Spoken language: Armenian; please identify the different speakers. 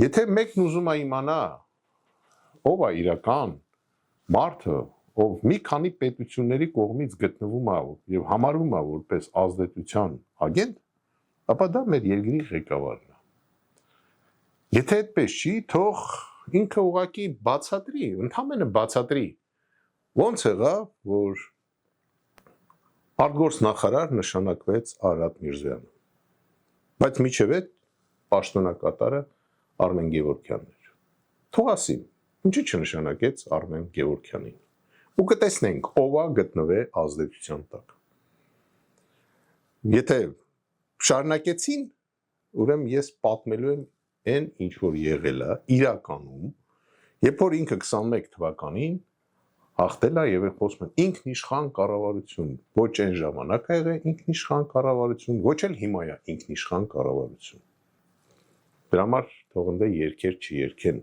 Speaker 1: Եթե մեկն ուզում է իմանա, ով է իրական մարդը, ով մի քանի պետությունների կողմից գտնվում է եւ համարվում է որպես ազդեցության ագենտ, ապա դա մեր երկրի ղեկավարն է։ Եթե այդպես չի, թող ինքը ուղղակի բացատրի, ընդհանրապես բացատրի, ոնց եղավ, որ արտգործնախարար նշանակվեց Արարատ Միրզոյանը, բայց միջև այդ պաշտոնակատարը Արմեն Գևորգյանն էր։ Թող ասի, ինչի չնշանակեց Արմեն Գևորգյանին։ Ու կտեսնենք, ով է գտնվե ազդեցության տակ։ Եթե շարունակեցին, ուրեմն ես պատմելու եմ այն, ինչ որ եղել է իրականում, երբ որ ինքը 21 թվականին հաղթել է եւ խոսում են ինքնիշխան կառավարություն, ոչ այն ժամանակ ա եղել ինքնիշխան կառավարություն, ոչ էլ հիմա է ինքնիշխան կառավարություն։ Դրա համար թող ընդ երկեր չերքեն